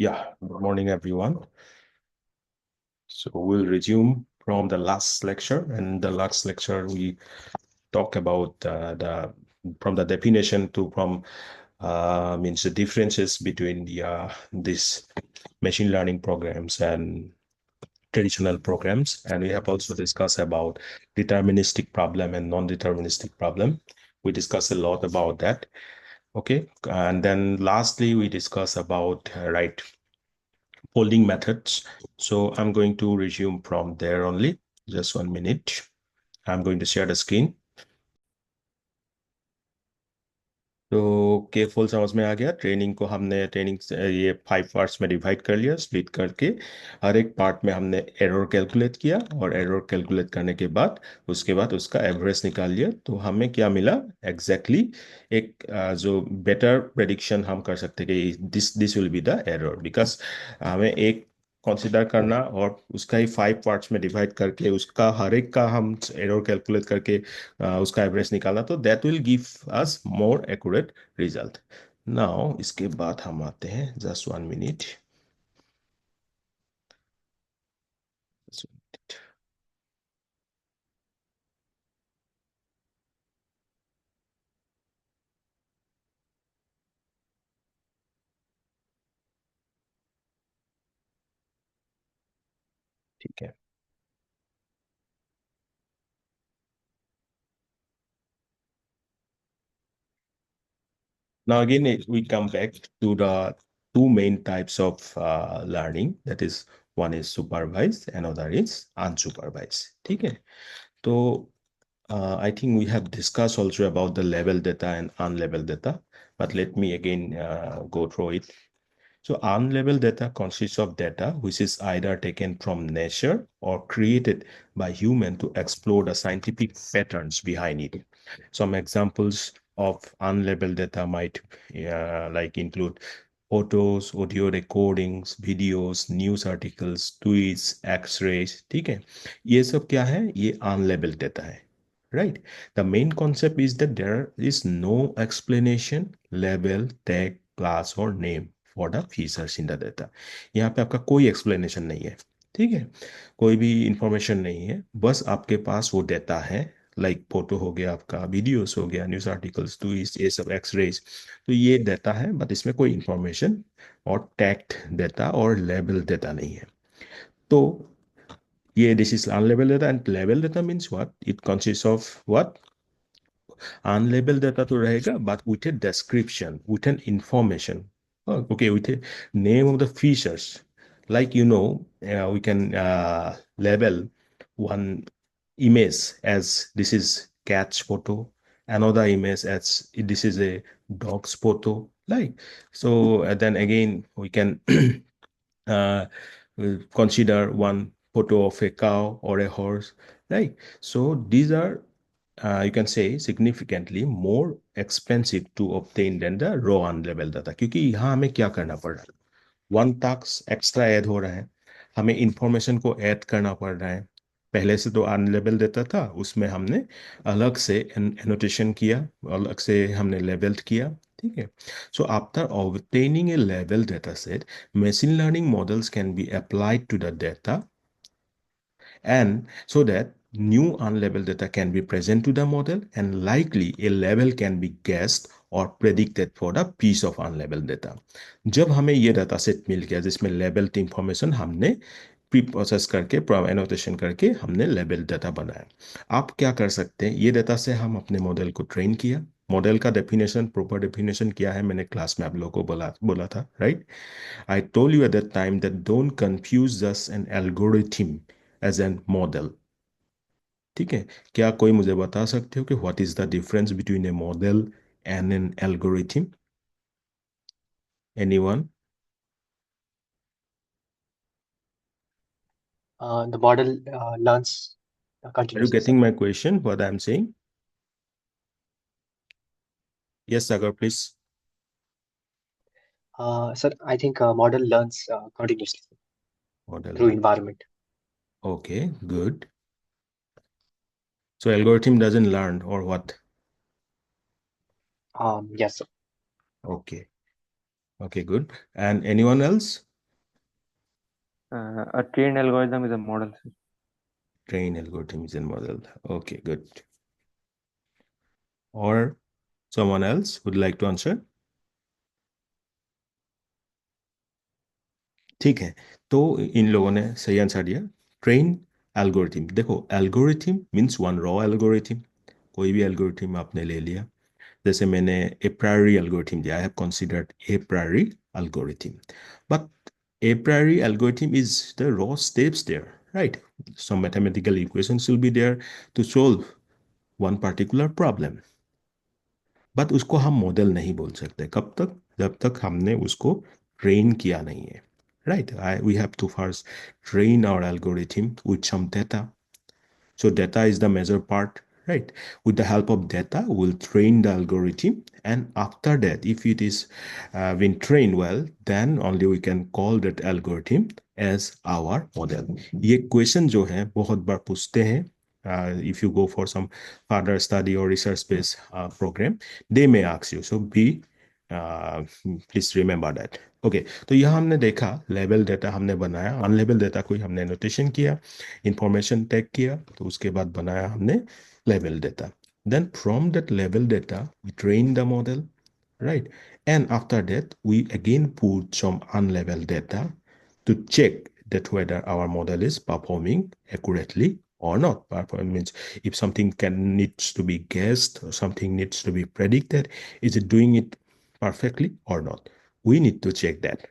Yeah, good morning, everyone. So we'll resume from the last lecture. And the last lecture, we talk about the from the definition to from means the differences between this machine learning programs and traditional programs. And we have also discussed about deterministic problem and non-deterministic problem. We discussed a lot about that. Okay, and then lastly, we discuss about right folding methods. So I'm going to resume from there only. Just 1 minute. I'm going to share the screen. तो careful समझ में आ गया। Training को हमने ये 5 parts में divide कर लिया, स्प्लिट करके हर एक पार्ट में हमने एरर कैलकुलेट किया और एरर कैलकुलेट करने के बाद उसके बाद उसका एवरेज निकाल लिया। तो हमें क्या मिला एग्जैक्टली एक जो बेटर प्रेडिक्शन हम कर सकते कि this this will be the error, because हमें एक कंसिडर करना और उसका ही 5 पार्ट्स में डिवाइड करके उसका हर एक का हम एरर कैलकुलेट करके उसका एवरेज निकालना, तो that will give us more accurate result. Now इसके बाद हम आते हैं, जस्ट 1 मिनट। ठीक है। Now again, we come back to the two main types of learning. That is, one is supervised, another is unsupervised. ठीक है। तो I think we have discussed also about the level data and unlabeled data, but let me again go through it. So unlabeled data consists of data which is either taken from nature or created by human to explore the scientific patterns behind it. Some examples of unlabeled data might like include photos, audio recordings, videos, news articles, tweets, x-rays। ठीक है, ये सब क्या है? ये unlabeled data है। Right. The main concept is that there is no explanation, label, tag, class or name for the features in the data. यहाँ पे आपका कोई explanation नहीं है। ठीक है, कोई भी इंफॉर्मेशन नहीं है, बस आपके पास वो डेटा है। लाइक फोटो हो गया, आपका वीडियोस हो गया, न्यूज आर्टिकल्स, तो ये सब एक्सरेज, तो ये डेटा है, बट इसमें कोई इंफॉर्मेशन और टैग्ड डेटा और लेबल डेटा नहीं है। तो ये this is unlabel data. And label data means what? It consist of what? unlabeled data to रहेगा, but with a description, with an information. Oh, okay, with a name of the features. Like, we can label one image as this is cat's photo, another image as this is a dog's photo. Like, so then again, we can uh, consider one photo of a cow or a horse, right? So these are, you can say, significantly more expensive to obtain than the raw unlabeled data, क्योंकि यहाँ हमें क्या करना पड़ रहा है? One task extra add हो रहा है, हमें इंफॉर्मेशन को ऐड करना पड़ रहा है। पहले से तो अनलेबल देता था, उसमें हमने अलग से एनोटेशन किया, अलग से हमने लेबल्ड किया। ठीक है। So after obtaining a labeled data set, machine learning models can be applied to the data, and so that new unlabeled data can be present to the model, and likely a label can be guessed or predicted for the piece of unlabeled data। जब हमें ये data set मिल गया जिसमें labelled information हमने pre process करके annotation करके हमने label data बनाया, आप क्या कर सकते हैं? ये डाटा से हम अपने मॉडल को ट्रेन किया। मॉडल का डेफिनेशन, प्रॉपर डेफिनेशन क्या है, मैंने क्लास में आप लोगों को बोला बोला था, right? I told you at that time that don't confuse just an algorithm as a model। ठीक है, क्या कोई मुझे बता सकते हो कि what is the difference between A model and an algorithm? Anyone? The model learns Are you continuously, sir. getting my question, what I'm saying? Yes, Sagar, please. Sir, I think model learns continuously Model through learn. environment. Okay, good. So algorithm doesn't learn or what? Yes, sir. Okay. Okay, good. And anyone else? A trained algorithm is a model, sir. Train algorithm is a model. Okay, good. Or someone else would like to answer? ठीक है, तो इन लोगों ने सही answer दिया। Train algorithm, देखो algorithm means one raw algorithm, कोई भी एल्गोरिथम आपने ले लिया। जैसे मैंने ए प्रायरी एल्गोरिथम दिया, I have considered a priori algorithm, but a priori algorithm is the raw steps there, right? some mathematical equations will be there to solve one particular problem, but उसको हम model नहीं बोल सकते कब तक, जब तक हमने उसको ट्रेन किया नहीं है, right? We have to first train our algorithm with some data. So data is the major part, right? With the help of data, we'll train the algorithm, and after that, if it is been trained well, then only we can call that algorithm as our model. ये question जो है बहुत बार पूछते हैं. If you go for some further study or research-based program, they may ask you. So uh, please remember that. Okay, तो यह हमने देखा लेवल डेटा हमने बनाया, अनलेबल डेटा को हमने नोटेशन किया, इंफॉर्मेशन टैग किया, तो उसके बाद बनाया हमने level data. Then from that level data we train the model, right? And after that we again put some unlabeled data to check that whether our model is performing accurately or not. Perform means if something can needs to be guessed or something needs to be predicted, is it doing it perfectly or not? We need to check that,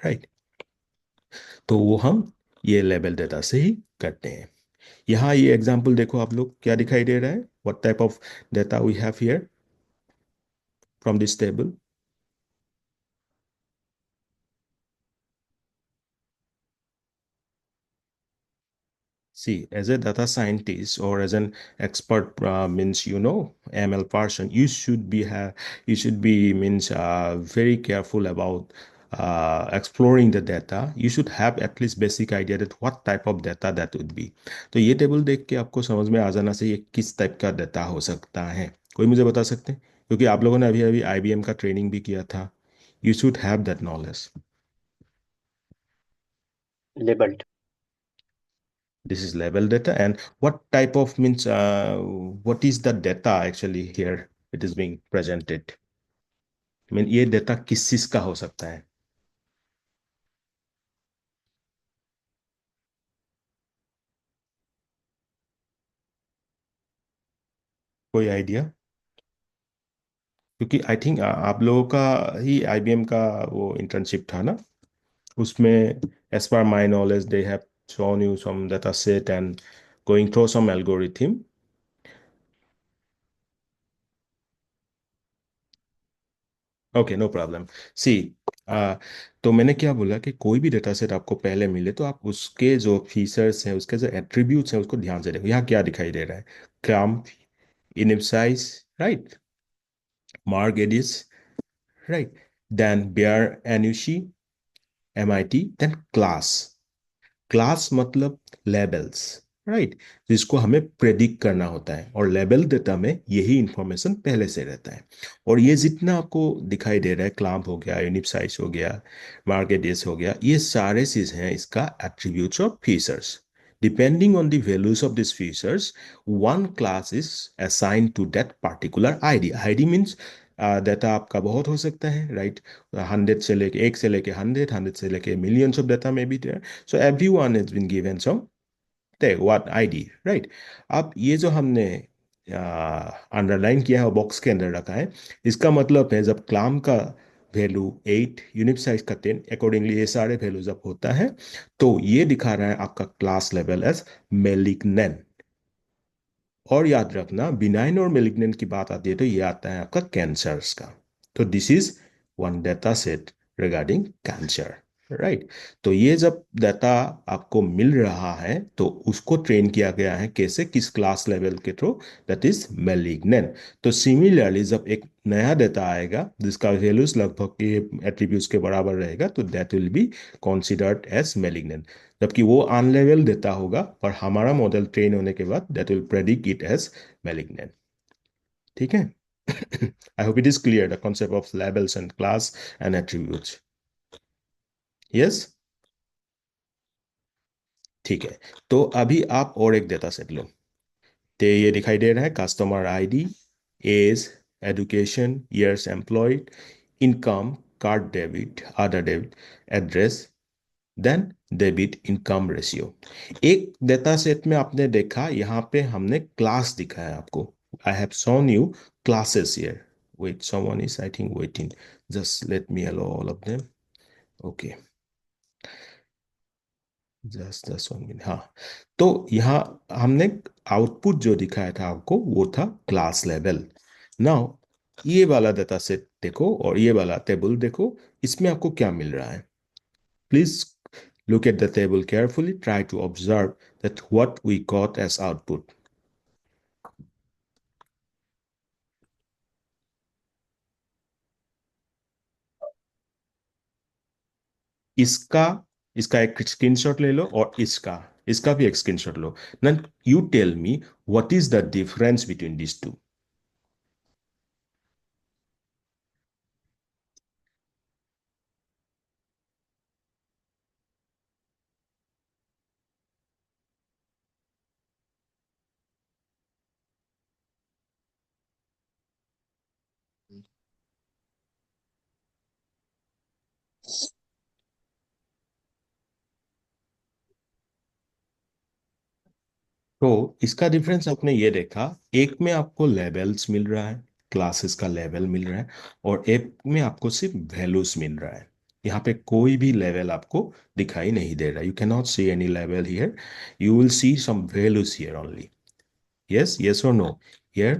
right? तो वो हम ये label data से ही करते हैं. यहाँ ये example देखो आप लोग, क्या दिखाई दे रहा है? What type of data we have here from this table? See, as a data scientist or as an expert, means ML person, you should be means very careful about exploring the data. You should have at least basic idea that what type of data that would be. तो ये table देख के आपको समझ में आ जाना चाहिए किस टाइप का डेटा हो सकता है. कोई मुझे बता सकते हैं? क्योंकि आप लोगों ने अभी अभी IBM का ट्रेनिंग भी किया था. You should have that knowledge. Labeled. This is label data. And what type of means what is the data actually here it is being presented? I mean ये डेटा किस चीज का हो सकता है? कोई आइडिया? क्योंकि आई थिंक आप लोगों का ही IBM का वो इंटर्नशिप था ना, उसमें as per my knowledge they have shown you some data set and going through some algorithm. Okay, no problem. See, तो मैंने क्या बोला कि कोई भी डेटा सेट आपको पहले मिले तो आप उसके जो फीचर्स हैं, उसके जो एट्रीब्यूट्स हैं, उसको ध्यान से देखो. यहाँ क्या दिखाई दे रहा है? क्लम्प, इनिप्साइज, राइट? मार्क एडिस, राइट? देन बेयर एन्यूशी, MIT, देन क्लास. क्लास मतलब लेबल्स, राइट? जिसको हमें प्रेडिक्ट करना होता है, और लेबल डेटा में यही इंफॉर्मेशन पहले से रहता है. और ये जितना आपको दिखाई दे रहा है, क्लाम्प हो गया, यूनिट साइज हो गया, मार्केट डेस हो गया, ये सारे चीज हैं इसका एट्रीब्यूट्स और features. Depending on the values of this features, one class is assign to that particular ID. ID means data आपका बहुत हो सकता है, राइट? 100 से लेके, 1 से लेके 100, 100 से लेके मिलियंस ऑफ डाटा में भी. So everyone has been given some tag, what ID, right? अब ये जो हमने अंडरलाइन किया है, बॉक्स के अंदर रखा है, इसका मतलब है जब क्लाम का वैल्यू 8, यूनिट साइज का 10, अकॉर्डिंगली ये सारे वैल्यू जब होता है, तो ये दिखा रहा है आपका क्लास लेवल एज मेलिग्नेंट. और याद रखना, बिनाइन और मेलिग्नेंट की बात आती है तो ये आता है आपका कैंसर्स का. तो this is one data set regarding cancer, right? तो ये जब डाटा आपको मिल रहा है तो उसको ट्रेन किया गया है कैसे, किस क्लास लेवल के थ्रू? That is malignant. तो सिमिलरली जब एक नया डाटा आएगा जिसका वैल्यूज लगभग के एट्रीब्यूट्स के बराबर रहेगा, तो that will be considered as malignant. जबकि वो अनलेवल देता होगा, पर हमारा मॉडल ट्रेन होने के बाद that will predict it as malignant. ठीक है? I hope it is clear the concept of labels and class and attributes. Yes? ठीक है, तो अभी आप और एक डेटा सेट लो। तो ये दिखाई दे रहा है customer ID, age, education, years employed, income, card debit, other debit, address, then debit income ratio. एक डेटा सेट में आपने देखा यहाँ पे हमने क्लास दिखाया आपको। I have shown you classes here. Wait, someone is I think waiting, just let me allow all of them. Okay, just just 1 minute. हाँ, तो यहाँ हमने आउटपुट जो दिखाया था आपको वो था क्लास लेवल। नाउ ये वाला डेटा सेट देखो और ये वाला टेबल देखो, इसमें आपको क्या मिल रहा है। Please look at the table carefully. Try to observe that what we got as output. इसका इसका एक स्क्रीनशॉट ले लो और इसका इसका भी एक screenshot low. Then you tell me what is the difference between these two. तो इसका डिफरेंस आपने ये देखा, एक में आपको लेवल्स मिल रहा है, क्लासेस का लेवल मिल रहा है, और एक में आपको सिर्फ वैल्यूज मिल रहा है। यहाँ पे कोई भी लेवल आपको दिखाई नहीं दे रहा। You can not see any लेवल here, you will see some values here only. Yes, yes or no? Here,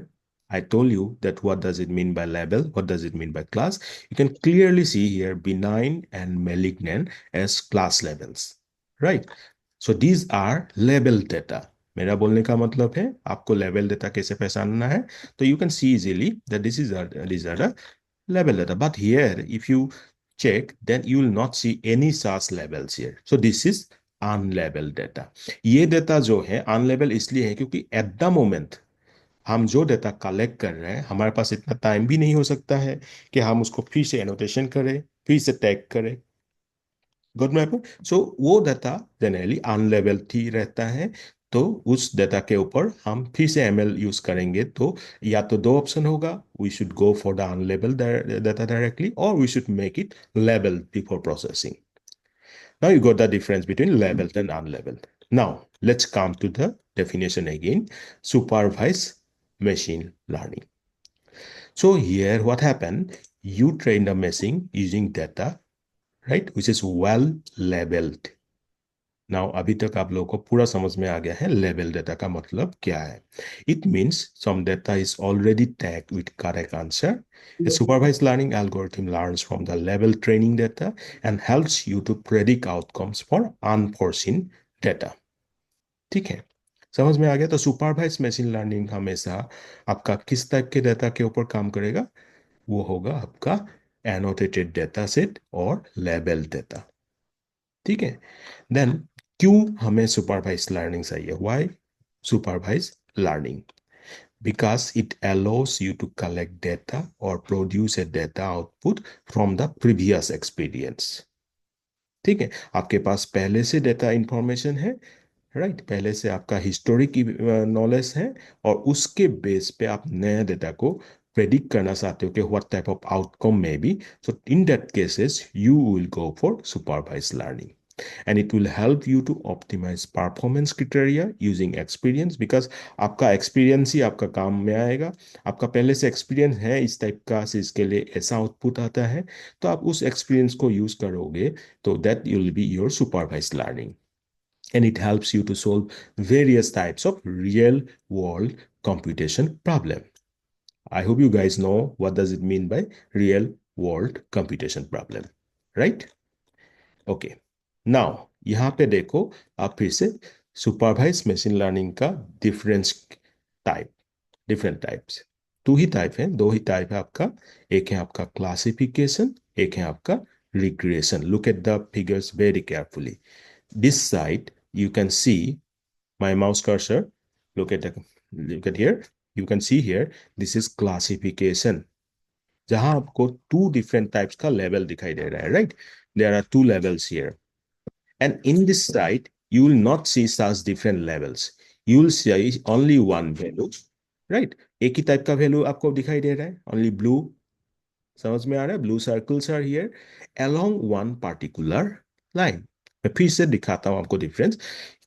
I told you that what does it mean by label? What does it mean by class? You can clearly see here benign and malignant as class levels, right? So these are label data. मेरा बोलने का मतलब है आपको level data कैसे पहचानना है। तो you can see easily that these are the label data. But here, if you check, then you will not see any such labels here. So this is unlabeled data. ये data जो है unlabelled इसलिए है क्योंकि at the moment हम जो data collect कर रहे हैं हमारे पास इतना टाइम भी नहीं हो सकता है कि हम उसको फिर से एनोटेशन करें, फिर से टैग करें। Good map. सो वो डाटा जनरली अनलेबल्ड ही रहता है। तो उस डाटा के ऊपर हम फिर से एमएल यूज करेंगे तो या तो दो ऑप्शन होगा, we should go for the unlabelled data directly और we should make it labelled before processing. Now you got the difference between labelled and unlabelled. Now let's come to the definition again. Supervised machine learning. So here what happened, you train the machine using data, right, which is well labeled. Now अभी तक आप लोगों को पूरा समझ में आ गया है लेबल डेटा का मतलब क्या है। It means some data is already tagged with correct answer. A supervised learning algorithm learns from the level training data and helps you to predict outcomes for unforeseen data। ठीक है, समझ में आ गया। तो सुपरवाइज मशीन लर्निंग हमेशा आपका किस type के डेटा के ऊपर काम करेगा, वो होगा आपका एनोटेटेड डेटा सेट और लेबल डेटा। ठीक है, देन क्यों हमें सुपरवाइज लर्निंग चाहिए, why supervise learning? Because it allows you to collect data or produce a data output from the previous experience। ठीक है, आपके पास पहले से डेटा इंफॉर्मेशन है, राइट, पहले से आपका हिस्टोरिक नॉलेज है, और उसके बेस पे आप नया डेटा को प्रेडिक्ट करना चाहते हो कि व्हाट टाइप ऑफ आउटकम में बी। So in that cases you will go for supervise learning and it will help you to optimize performance criteria using experience, because आपका एक्सपीरियंस ही आपका काम में आएगा। आपका पहले से एक्सपीरियंस है इस टाइप का, से इसके लिए ऐसा आउटपुट आता है, तो आप उस एक्सपीरियंस को यूज करोगे, तो that will be your supervise learning. And it helps you to solve various types of real world computation problem. I hope you guys know what does it mean by real world computation problem, right? Okay. Now यहाँ पे देखो, आप फिर से supervise machine learning का difference type, different types, two ही टाइप है, दो ही टाइप है आपका। एक है आपका क्लासिफिकेशन, एक है आपका regression. Look at the figures very carefully. This side, you can see my mouse cursor. Look at look at here. You can see here, this is classification, जहां आपको टू डिफरेंट टाइप्स का level दिखाई दे रहा है, right? There are two levels here, and in this side you will not see such different levels. You will see only one value, right? एक ही type का value आपको दिखाई दे रहा है, only blue. समझ में आ रहा है? Blue circles are here along one particular line. मैं फिर से दिखाता हूं आपको डिफरेंस.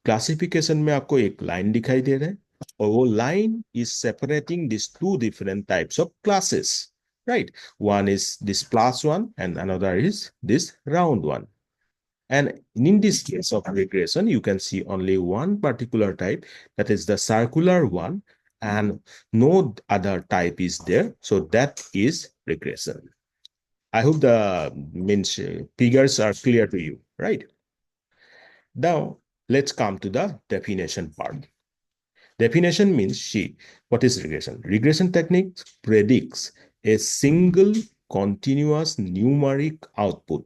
क्लासिफिकेशन में आपको एक लाइन दिखाई दे रहा है और वो line is separating this two different types of classes, right? One is this plus one and another is this round one. And in this case of regression, you can see only one particular type, that is the circular one, and no other type is there. So that is regression. I hope the means figures are clear to you, right? Now, let's come to the definition part. Definition means she. What is regression? Regression technique predicts a single continuous numeric output.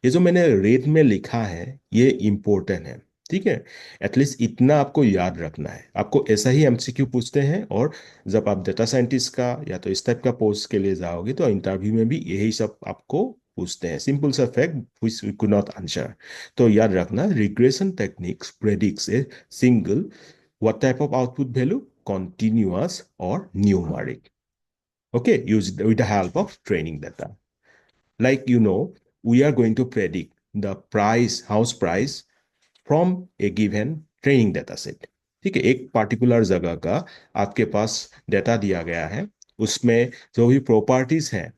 ये जो मैंने rate में लिखा है ये important है, ठीक है? एटलीस्ट इतना आपको याद रखना है. आपको ऐसा ही एमसीक्यू पूछते हैं और जब आप डेटा साइंटिस्ट का या तो इस टाइप का पोस्ट के लिए जाओगे तो इंटरव्यू में भी यही सब आपको पूछते हैं. सिंपल सा fact which we could not answer. तो याद रखना, regression techniques predicts a single what type of output value? Continuous or numeric. Okay, used with the help of training data. Like we are going to predict the house price from a given training data set. ठीक है, एक particular जगह का आपके पास data दिया गया है, उसमें जो भी प्रॉपर्टीज हैं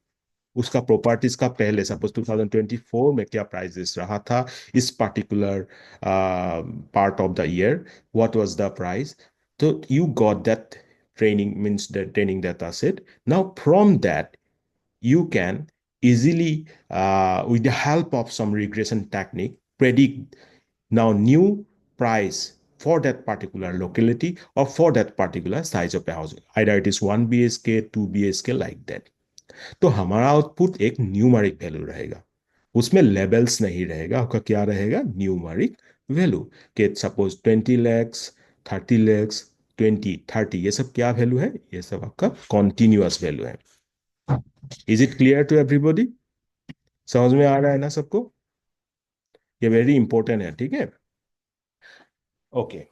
उसका प्रॉपर्टीज का पहले सपोज 2024 में क्या प्राइसेस रहा था इस particular part of the year, what was the price. तो you got that training means the training data set. Now from that you can easily with the help of some regression technique predict now new price for that particular locality or for that particular size of a house, either it is 1 bhk 2 bhk like that. तो हमारा output एक numeric value रहेगा, उसमें labels नहीं रहेगा. आपका क्या रहेगा? Numeric value. के सपोज 20 lakhs 30 lakhs 20 30, ये सब क्या वैल्यू है? ये सब आपका कॉन्टिन्यूअस वैल्यू है. Is it clear to everybody? समझ में आ रहा है ना सबको? ये वेरी इंपॉर्टेंट है, ठीक है? ओके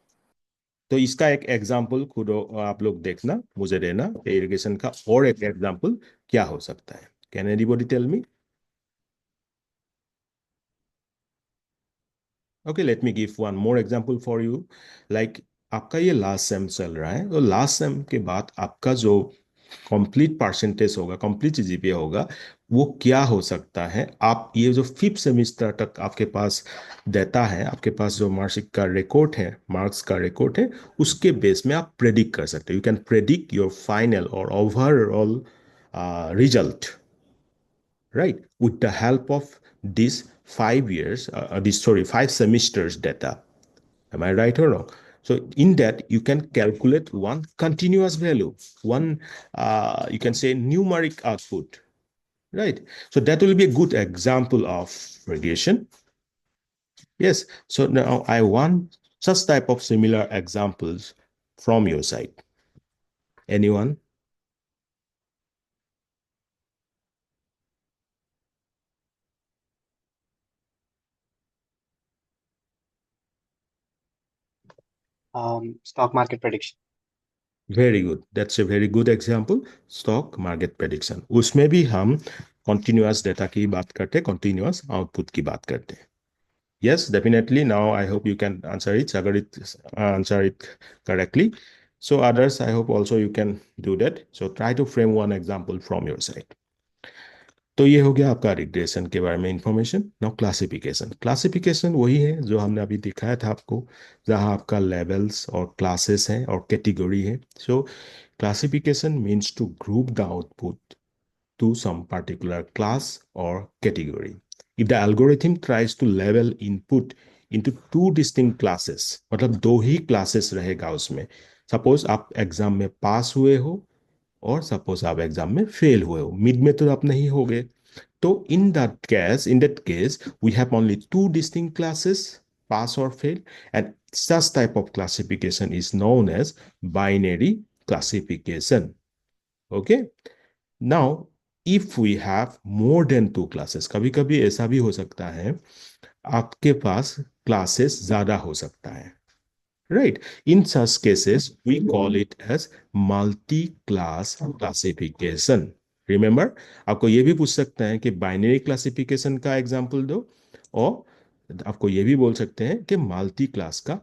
तो इसका एक एग्जांपल खुद आप लोग देखना, मुझे देना इरिगेशन का और एक एग्जांपल क्या हो सकता है. Can anybody tell me? Okay let me give one more example for you. Like आपका ये लास्ट सेम चल रहा है, तो लास्ट सेम के बाद आपका जो कंप्लीट परसेंटेज होगा, कंप्लीट जीपीए होगा, वो क्या हो सकता है? आप ये जो फिफ्थ सेमेस्टर तक आपके पास डेटा है, आपके पास जो मार्कशीट का रिकॉर्ड है, मार्क्स का रिकॉर्ड है, उसके बेस में आप प्रेडिक्ट कर सकते हो. You can predict your final और overall result, right, with the help of this 5 years, this sorry 5 semesters data. Am I right or wrong? So in that you can calculate one continuous value, one you can say numeric output, right? So that will be a good example of regression. Yes. So now I want such type of similar examples from your side. Anyone? Stock market prediction. Very good, that's a very good example. Stock market prediction, उसमें भी हम continuous data की बात करते हैं, continuous output की बात करते हैं. yes definitely. now I hope you can answer it, agar it answer it correctly. So others I hope also you can do that. So try to frame one example from your side. तो ये हो गया आपका regression के बारे में information. Now classification. Classification वही है जो हमने अभी दिखाया था आपको, जहाँ आपका लेवल्स और क्लासेस हैं और कैटेगरी है. So classification means to group the output to some particular class or category. If the algorithm tries to level input into two distinct classes, मतलब दो ही क्लासेस रहेगा उसमें. सपोज आप एग्जाम में पास हुए हो और सपोज आप एग्जाम में फेल हुए हो, मिड में तो आप नहीं हो गए. तो in that case we have only two distinct classes, pass or fail, and such type of classification is known as binary classification. Okay. Now, if we have more than 2 classes, कभी कभी ऐसा भी हो सकता है आपके पास क्लासेस ज्यादा हो सकता है, right? In such cases we call it as multi class classification. Remember, आपको ये भी पूछ सकते हैं कि बाइनरी क्लासिफिकेशन का एग्जांपल दो, और आपको ये भी बोल सकते हैं कि मल्टी क्लास का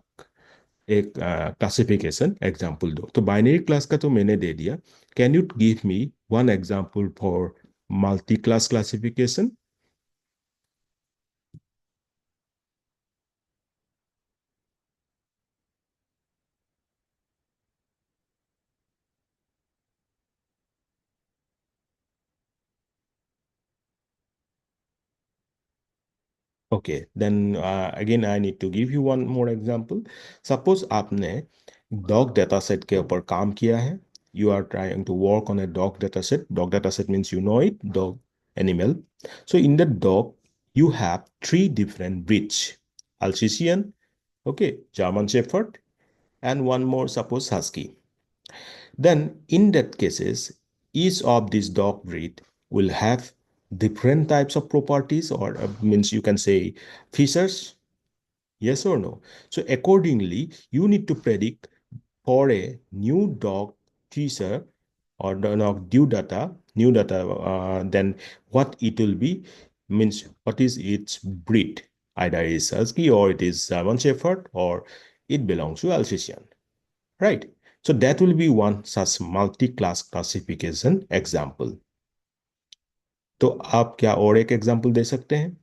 एक क्लासिफिकेशन एग्जांपल दो। तो बाइनरी क्लास का तो मैंने दे दिया। Can you give me one example for multi class classification? Okay, then again I need to give you one more example. Suppose आपने dog data set के ऊपर काम किया है. You are trying to work on a dog data set. Dog data set means you know it, dog animal. So in the dog, you have three different breeds: Alsatian, okay, German Shepherd, and one more, suppose Husky. Then in that cases, each of these dog breed will have different types of properties, or means you can say features. Yes or no? So accordingly, you need to predict for a new dog feature or the new data, then what it will be, means what is its breed. Either it is Husky or it is German Shepherd or it belongs to Alsatian. Right. So that will be one such multi-class classification example. तो आप क्या और एक example दे सकते हैं?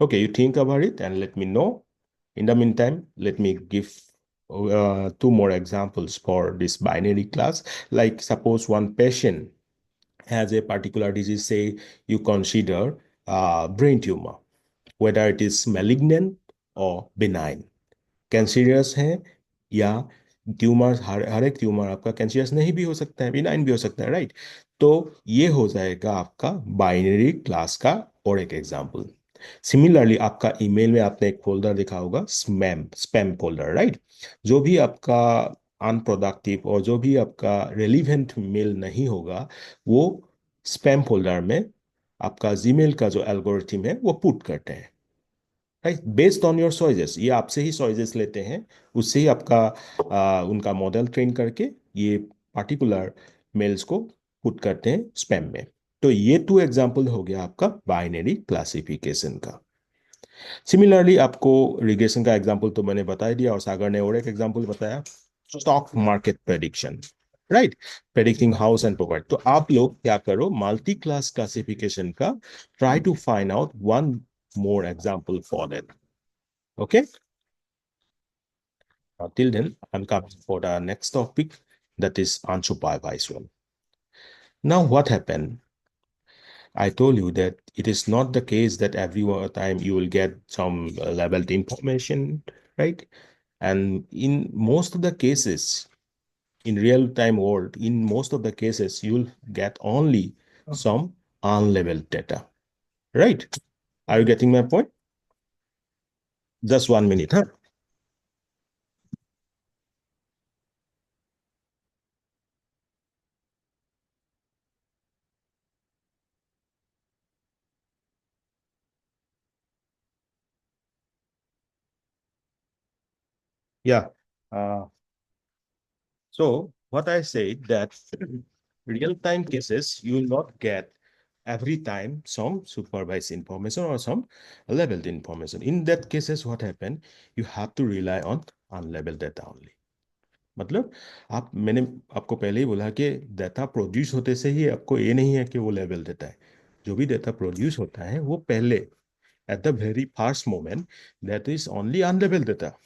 Okay, you think about it and let me know. In the meantime, let me give two more examples for this binary class. Like suppose one patient has a particular disease, say you consider brain tumor, whether it is malignant or benign. Cancerous है या tumour, हर एक tumour आपका cancerous नहीं भी हो सकता है, benign भी हो सकता है, राइट? तो ये हो जाएगा आपका बाइनरी क्लास का और एक एग्जांपल। सिमिलरली आपका ईमेल में आपने एक फोल्डर देखा होगा, स्पैम स्पैम फोल्डर, राइट? जो भी आपका अनप्रोडक्टिव और जो भी आपका रेलिवेंट मेल नहीं होगा, वो स्पैम फोल्डर में आपका जीमेल का जो एल्गोरिथम है वो पुट करते हैं, right? Based on your choices, ये आपसे ही चॉइसेस लेते हैं, उससे ही आपका उनका मॉडल ट्रेन करके ये पार्टिकुलर मेल्स को पुट करते हैं स्पैम में। तो ये टू एग्जांपल हो गया आपका बाइनरी क्लासिफिकेशन का। सिमिलरली आपको रिग्रेशन का एग्जांपल तो मैंने बता ही दिया, और सागर ने और एक एग्जांपल बताया, stock market prediction, right? Predicting house and property. तो आप लोग क्या करो, मल्टी क्लास क्लासिफिकेशन का try to find out one more example for that. Okay. Till then, I'm coming for the next topic, that is unsupervised one. Now, what happened? I told you that it is not the case that every time you will get some labeled information, right? And in most of the cases, in real-time world, in most of the cases, you will get only some unlabeled data, right? Are you getting my point? Just 1 minute, huh? Yeah. Uh, So what I said that real-time cases, you will not get every time some supervised information or some labeled information. In that cases, what happened? You have to rely on unlabeled data only. मतलब आप, मैंने आपको पहले ही बोला कि data produce होते से ही आपको ये नहीं है कि वो लेबल देता है। जो भी डाटा प्रोड्यूस होता है वो पहले at the very first moment that is only unlabelled data.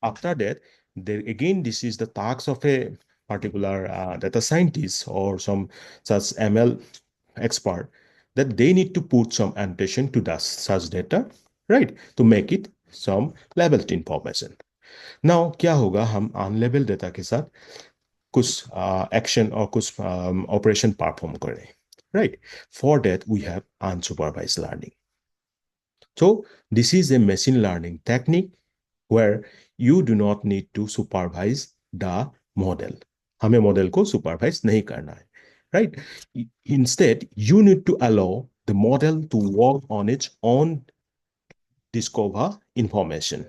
After that, there again, this is the task of a particular data scientist or some such ML expert, that they need to put some annotation to that such data, right, to make it some labeled information. Now क्या होगा, हम unlabeled data के साथ कुछ action और कुछ operation perform करें, right? For that we have unsupervised learning. So this is a machine learning technique where you do not need to supervise the model. हमें मॉडल को सुपरवाइज नहीं करना है, right? Instead, you need to allow the model to work on its own, discover information,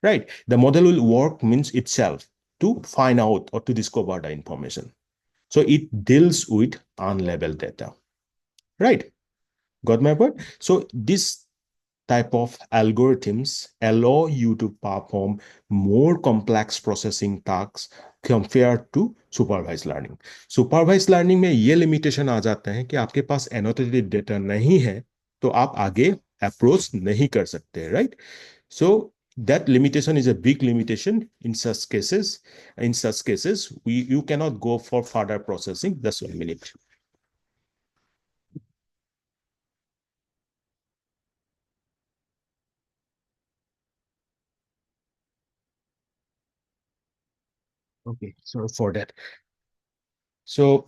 right? The model will work means itself to find out or to discover the information. So it deals with unlabeled data, right? Got my point? So this type of algorithms allow you to perform more complex processing tasks compared to supervised learning. Supervised learning में ये limitation आ जाते हैं कि आपके पास annotated data नहीं है तो आप आगे approach नहीं कर सकते, right? So that limitation is a big limitation in such cases. In such cases, you cannot go for further processing. Just 1 minute. Okay, sorry for that. So,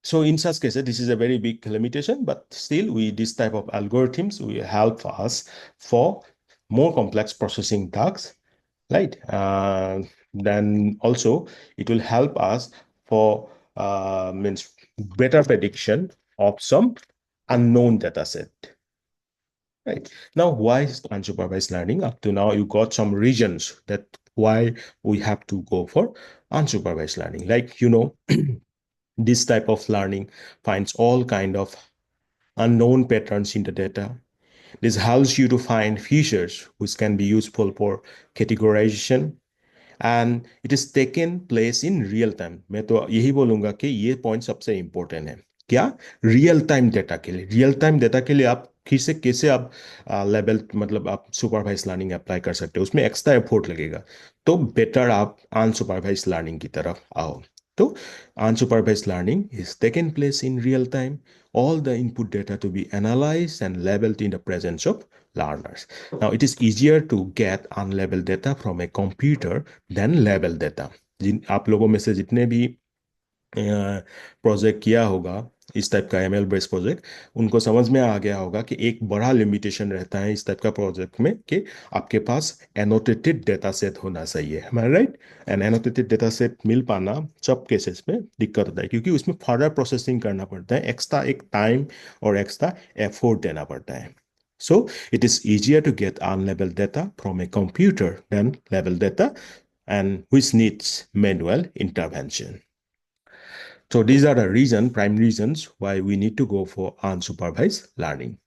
so in such cases, this is a very big limitation, but still, this type of algorithms will help us for more complex processing tasks, right? Then also, it will help us for means better prediction of some unknown data set. Right. Now, why is unsupervised learning? Up to now, you got some reasons that why we have to go for unsupervised learning. Like, this type of learning finds all kind of unknown patterns in the data. This helps you to find features which can be useful for categorization, and it is taken place in real time. मैं तो यही बोलूंगा कि ये point सबसे important है. क्या? Real time data के लिए. रियल टाइम डेटा के लिए आप फिर से कैसे आप लेवल मतलब आप सुपरवाइज लर्निंग अप्लाई कर सकते हो, उसमें एक्स्ट्रा एफोर्ट लगेगा. तो बेटर आप अनसुपरवाइज लर्निंग की तरफ आओ. तो unsupervised learning is taken place in real time, all the input data to be analyzed and labeled in the presence of learners. Now, it is easier to get unlabeled data from a computer than labeled data. जिन आप लोगों में से जितने भी project किया होगा इस type का एमएल बेस्ड प्रोजेक्ट, उनको समझ में आ गया होगा कि एक बड़ा लिमिटेशन रहता है इस टाइप का प्रोजेक्ट में कि आपके पास एनोटेटेड डेटा सेट होना चाहिए. हमारा right. And annotated data set मिल पाना सब केसेस में दिक्कत होता है क्योंकि उसमें फर्दर प्रोसेसिंग करना पड़ता है, एक्स्ट्रा एक टाइम और एक्स्ट्रा एफोर्ट देना पड़ता है. So it is easier to get unlabeled data from a computer than labeled data, and which needs manual intervention. So these are the prime reasons why we need to go for unsupervised learning.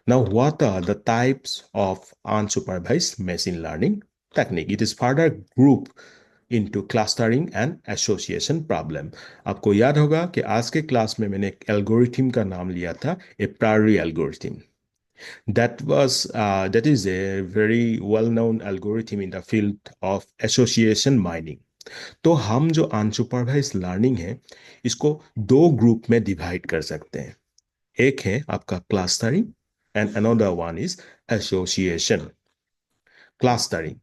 Now, what are the types of unsupervised machine learning technique? It is further grouped into clustering and association problem. आपको याद होगा कि आज के class में मैंने एक algorithm का नाम लिया था, ए priori algorithm. That is a very well-known algorithm in the field of association mining. तो हम जो अनसुपरवाइज लर्निंग है इसको दो ग्रुप में डिवाइड कर सकते हैं. एक है आपका clustering and another one is association. Clustering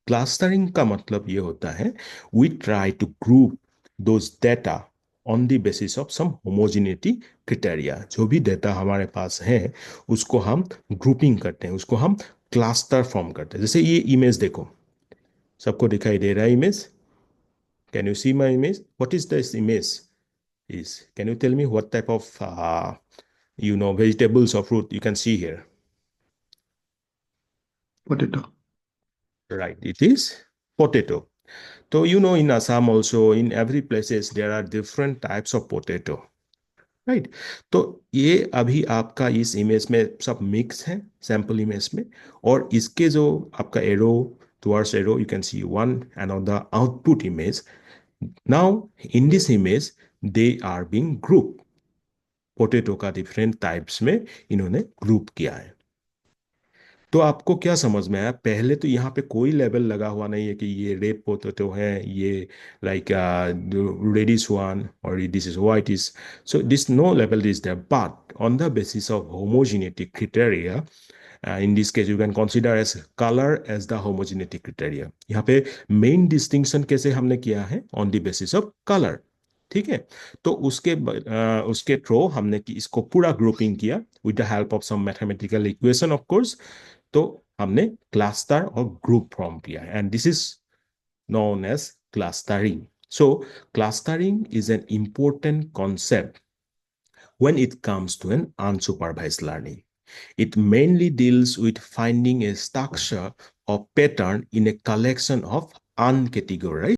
clustering का मतलब ये होता है we try to group those data on the basis of some homogeneity criteria. जो भी डेटा हमारे पास है उसको हम ग्रुपिंग करते हैं, उसको हम क्लस्टर फॉर्म करते हैं. जैसे ये इमेज देखो, सबको दिखाई दे रहा है image. Can you see my image? What is this image? Can you tell me what type of vegetables or fruit you can see here? Potato. Right, it is potato. So in Assam also, in every places there are different types of potato. Right. तो ये अभी आपका इस image में सब mix है sample image में, और इसके जो आपका arrow towards arrow you can see one and on the output image. Now, in this image, they are being grouped. Potato का डिफरेंट टाइप्स में इन्होंने ग्रुप किया है. तो आपको क्या समझ में आया? पहले तो यहाँ पे कोई लेबल लगा हुआ नहीं है कि ये रेड पोटैटो है, ये लाइक रेडिश वन और this is white is. So this no label is there, but on the basis of homogeneity criteria, in this case you can consider as color as the homogeneity criteria. यहाँ पे main distinction कैसे हमने किया है? On the basis of colour. ठीक है. तो उसके थ्रू हमने इसको पूरा ग्रुपिंग किया with the help of some mathematical equation of course. तो हमने cluster or group form किया है, and this is known as clustering. So clustering is an important concept when it comes to an unsupervised learning. It mainly deals with finding a structure or pattern in a collection of uncategorized